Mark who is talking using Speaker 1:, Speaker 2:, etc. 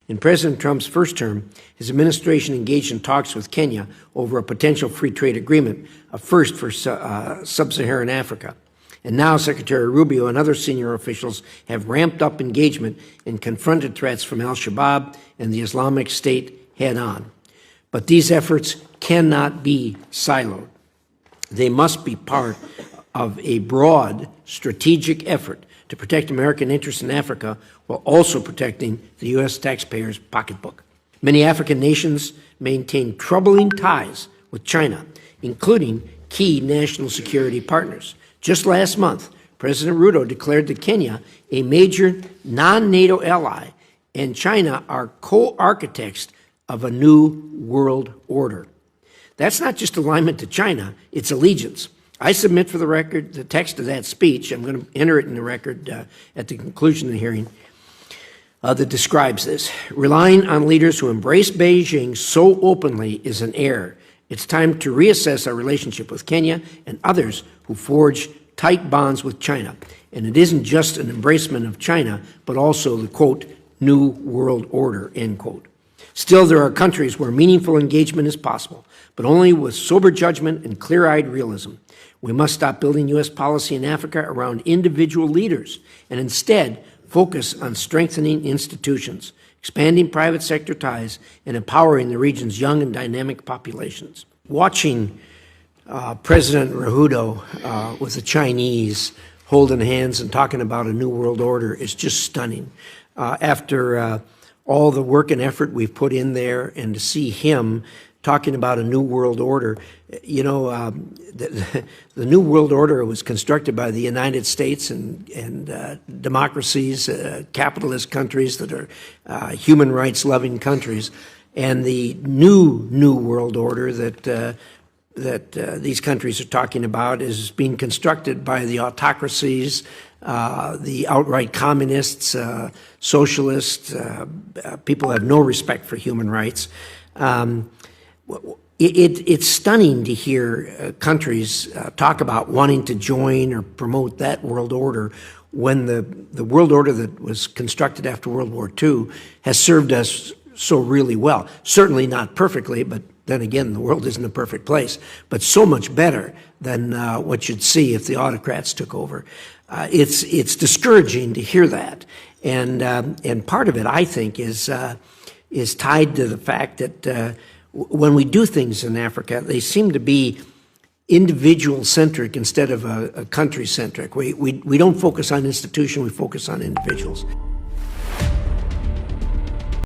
Speaker 1: In President Trump's first term, his administration engaged in talks with Kenya over a potential free trade agreement, a first for sub-Saharan Africa. And now Secretary Rubio and other senior officials have ramped up engagement and confronted threats from al-Shabaab and the Islamic State head-on. But these efforts cannot be siloed. They must be part of a broad strategic effort to protect American interests in Africa while also protecting the U.S. taxpayer's pocketbook. Many African nations maintain troubling ties with China, including key national security partners. Just last month, President Ruto declared that Kenya, a major non-NATO ally, and China are co-architects of a new world order. That's not just alignment to China, it's allegiance. I submit for the record the text of that speech. I'm going to enter it in the record at the conclusion of the hearing that describes this. Relying on leaders who embrace Beijing so openly is an error. It's time to reassess our relationship with Kenya and others who forge tight bonds with China. And it isn't just an embracement of China, but also the, quote, new world order, end quote. Still, there are countries where meaningful engagement is possible, but only with sober judgment and clear-eyed realism. We must stop building U.S. policy in Africa around individual leaders and instead focus on strengthening institutions, expanding private sector ties, and empowering the region's young and dynamic populations. Watching President Ruto with the Chinese holding hands and talking about a new world order is just stunning. After all the work and effort we've put in there, and to see him talking about a new world order, you know, the new world order was constructed by the United States and democracies, capitalist countries that are human rights loving countries, and the new world order that these countries are talking about is being constructed by the autocracies, the outright communists, socialists, people who have no respect for human rights. It's stunning to hear countries talk about wanting to join or promote that world order when the world order that was constructed after World War II has served us so really well. Certainly not perfectly, but then again, the world isn't a perfect place, but so much better than what you'd see if the autocrats took over. It's discouraging to hear that, and part of it, I think, is tied to the fact that when we do things in Africa, they seem to be individual-centric instead of a country-centric. We don't focus on institution, we focus on individuals.